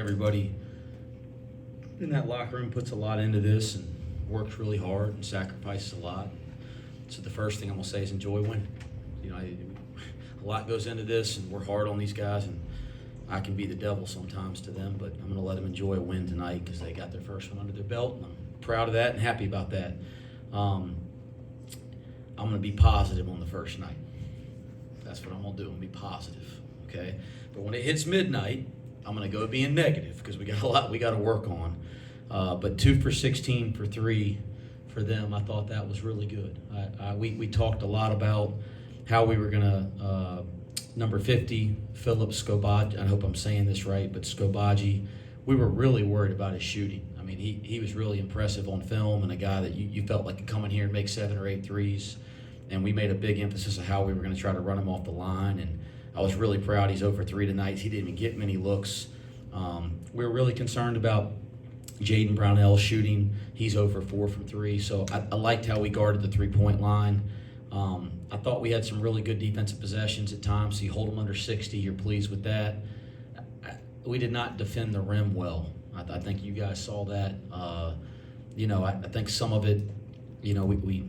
everybody in that locker room puts a lot into this and works really hard and sacrifices a lot. So the first thing I'm going to say is enjoy winning. A lot goes into this, and we're hard on these guys, and I can be the devil sometimes to them, but I'm going to let them enjoy a win tonight because they got their first one under their belt, and I'm proud of that and happy about that. I'm going to be positive on the first night. That's what I'm going to do. I'm going to be positive, okay? But when it hits midnight, I'm going to go being negative because we got a lot we got to work on. But 2 for 16 for 3 for them, I thought that was really good. We talked a lot about how we were going to number 50, Philip Scobaggi, I hope I'm saying this right, but Scobaggi, we were really worried about his shooting. I mean, he was really impressive on film and a guy that you felt like could come in here and make 7 or 8 threes. And we made a big emphasis of how we were going to try to run him off the line. And I was really proud he's 0 for 3 tonight. He didn't even get many looks. We were really concerned about Jaden Brownell's shooting. He's 0 for 4 from 3. So I liked how we guarded the three-point line. I thought we had some really good defensive possessions at times. So you hold them under 60, you're pleased with that. We did not defend the rim well. I think you guys saw that. I think some of it, we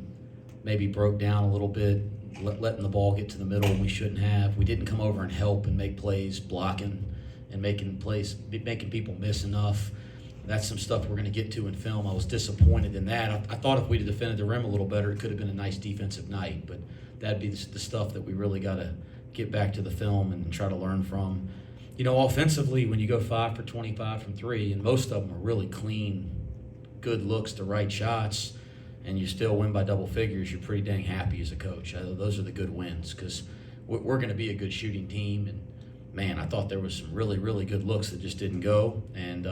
maybe broke down a little bit, letting the ball get to the middle when we shouldn't have. We didn't come over and help and make plays, blocking and making people miss enough. That's some stuff we're going to get to in film. I was disappointed in that. I thought if we'd have defended the rim a little better, it could have been a nice defensive night. But that'd be the stuff that we really got to get back to the film and try to learn from. Offensively, when you go 5 for 25 from 3, and most of them are really clean, good looks, the right shots, and you still win by double figures, you're pretty dang happy as a coach. Those are the good wins because we're going to be a good shooting team. And, man, I thought there was some really, really good looks that just didn't go. And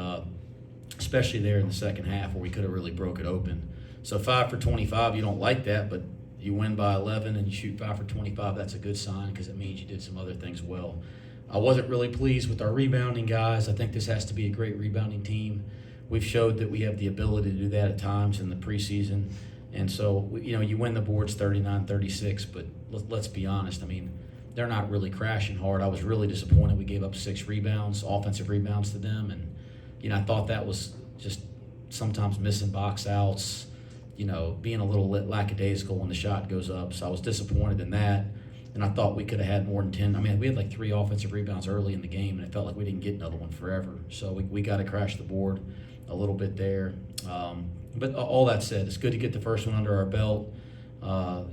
especially there in the second half where we could have really broke it open. So 5 for 25, you don't like that, but you win by 11 and you shoot 5 for 25, that's a good sign because it means you did some other things well. I wasn't really pleased with our rebounding guys. I think this has to be a great rebounding team. We've showed that we have the ability to do that at times in the preseason. And so, you win the boards 39-36, but let's be honest. I mean, they're not really crashing hard. I was really disappointed we gave up 6 rebounds, offensive rebounds to them. And, I thought that was just sometimes missing box outs, being a little lackadaisical when the shot goes up. So I was disappointed in that. And I thought we could have had more than 10. I mean, we had like 3 offensive rebounds early in the game, and it felt like we didn't get another one forever. So we got to crash the board a little bit there. But all that said, it's good to get the first one under our belt.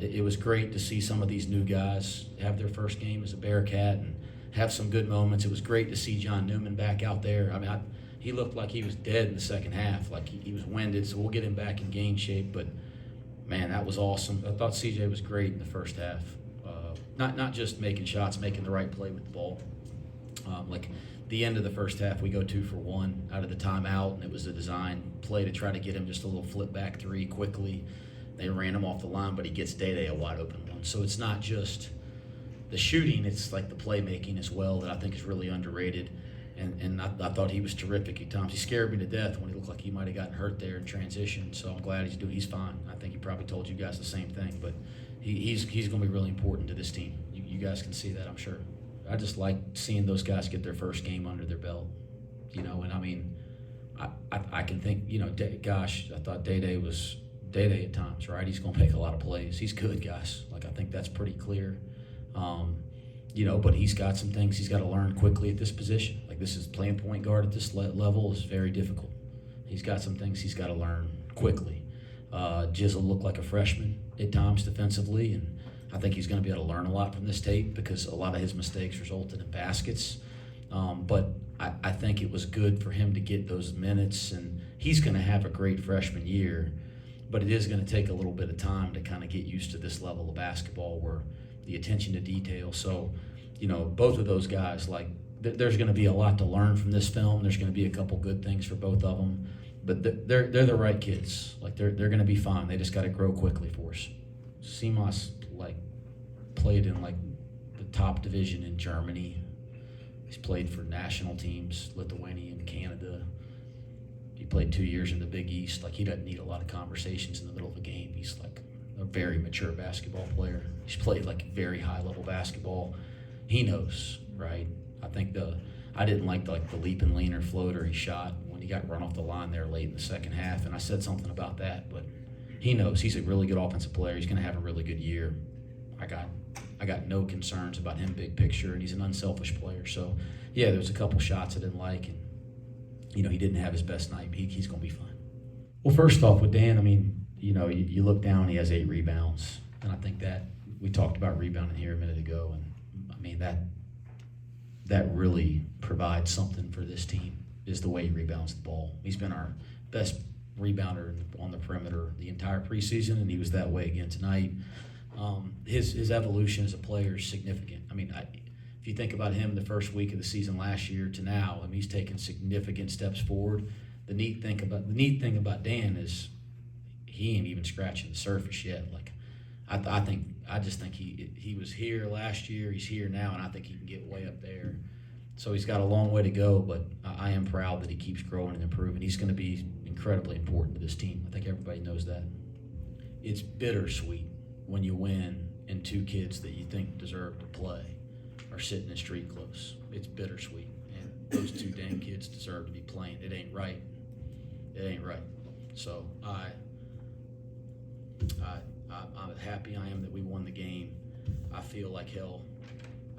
It was great to see some of these new guys have their first game as a Bearcat and have some good moments. It was great to see John Newman back out there. I mean, he looked like he was dead in the second half, like he was winded, so we'll get him back in game shape. But, man, that was awesome. I thought CJ was great in the first half. Not just making shots, making the right play with the ball. Like the end of the first half, we go 2 for 1 out of the timeout, and it was a design play to try to get him just a little flip back 3 quickly. They ran him off the line, but he gets Day a wide open one. So it's not just the shooting, it's like the playmaking as well that I think is really underrated. And I thought he was terrific at times. He scared me to death when he looked like he might have gotten hurt there in transition. So I'm glad he's fine. I think he probably told you guys the same thing, but he's going to be really important to this team. You guys can see that, I'm sure. I just like seeing those guys get their first game under their belt, and I mean, I can think, I thought Day was Day at times, right? He's going to make a lot of plays. He's good, guys. Like, I think that's pretty clear. But he's got some things he's got to learn quickly at this position. Like, this is playing point guard at this level is very difficult. He's got some things he's got to learn quickly. Jizzle looked like a freshman at times defensively, and I think he's going to be able to learn a lot from this tape because a lot of his mistakes resulted in baskets. But I think it was good for him to get those minutes, and he's going to have a great freshman year, but it is going to take a little bit of time to kind of get used to this level of basketball where the attention to detail. So, both of those guys, like, there's going to be a lot to learn from this film. There's going to be a couple good things for both of them, but they're the right kids. Like, they're going to be fine. They just got to grow quickly for us. Simas, played in, the top division in Germany. He's played for national teams, Lithuania and Canada. He played 2 years in the Big East. He doesn't need a lot of conversations in the middle of a game. He's, a very mature basketball player. He's played, very high-level basketball. He knows, right? I I didn't like the leap and leaner floater he shot when he got run off the line there late in the second half, and I said something about that. But he knows he's a really good offensive player. He's going to have a really good year. I got no concerns about him big picture, and he's an unselfish player. So, yeah, there's a couple shots I didn't like, and, he didn't have his best night. He's going to be fine. Well, first off with Dan, you look down, he has 8 rebounds, and I think that we talked about rebounding here a minute ago, and, that really provides something for this team is the way he rebounds the ball. He's been our best rebounder on the perimeter the entire preseason, and he was that way again tonight. His evolution as a player is significant. If you think about him the first week of the season last year to now, he's taken significant steps forward. The neat thing about Dan is he ain't even scratching the surface yet. I just think he was here last year, he's here now, and I think he can get way up there. So he's got a long way to go, but I am proud that he keeps growing and improving. He's going to be incredibly important to this team. I think everybody knows that. It's bittersweet when you win and 2 kids that you think deserve to play are sitting in street clothes. It's bittersweet, and those 2 dang kids deserve to be playing. It ain't right. It ain't right. So I'm happy I am that we won the game. I feel like hell.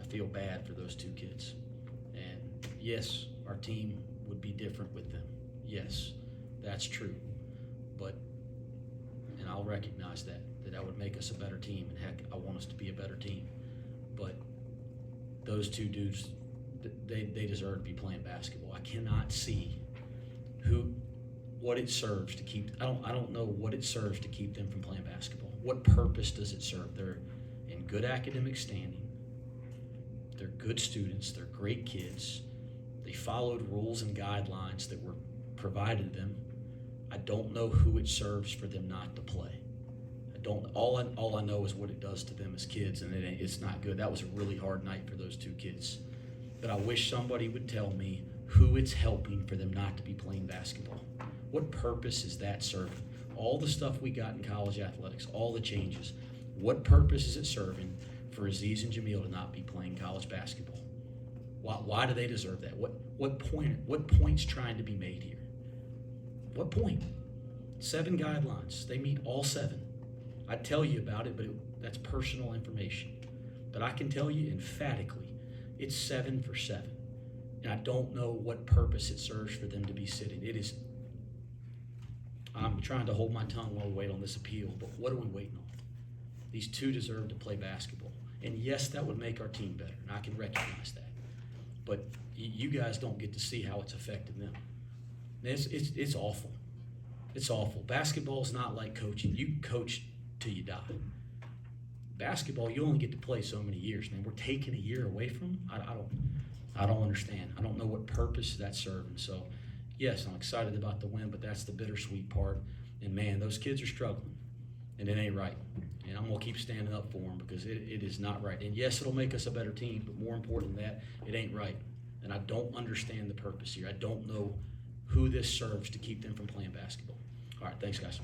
I feel bad for those 2 kids. And yes, our team would be different with them. Yes, that's true. And I'll recognize that would make us a better team. And heck, I want us to be a better team. But those 2 dudes, they deserve to be playing basketball. I cannot see what it serves to keep. I don't know what it serves to keep them from playing basketball. What purpose does it serve? They're in good academic standing. They're good students. They're great kids. They followed rules and guidelines that were provided them. I don't know who it serves for them not to play. All I know is what it does to them as kids, and it's not good. That was a really hard night for those 2 kids. But I wish somebody would tell me who it's helping for them not to be playing basketball. What purpose is that serving? All the stuff we got in college athletics, all the changes, what purpose is it serving for Aziz and Jamil to not be playing college basketball? Why do they deserve that? What point's trying to be made here? What point? 7 guidelines. They meet all 7. I'd tell you about it, but that's personal information. But I can tell you emphatically, it's 7 for 7. And I don't know what purpose it serves for them to be sitting. I'm trying to hold my tongue while we wait on this appeal, but what are we waiting on? These 2 deserve to play basketball. And yes, that would make our team better, and I can recognize that. But you guys don't get to see how it's affected them. It's awful. It's awful. Basketball is not like coaching. You coach till you die. Basketball, you only get to play so many years, man. We're taking a year away from them. I don't understand. I don't know what purpose that's serving. So, yes, I'm excited about the win, but that's the bittersweet part. And, man, those kids are struggling, and it ain't right. And I'm going to keep standing up for them because it is not right. And, yes, it'll make us a better team, but more important than that, it ain't right. And I don't understand the purpose here. I don't know who this serves to keep them from playing basketball. All right, thanks, guys.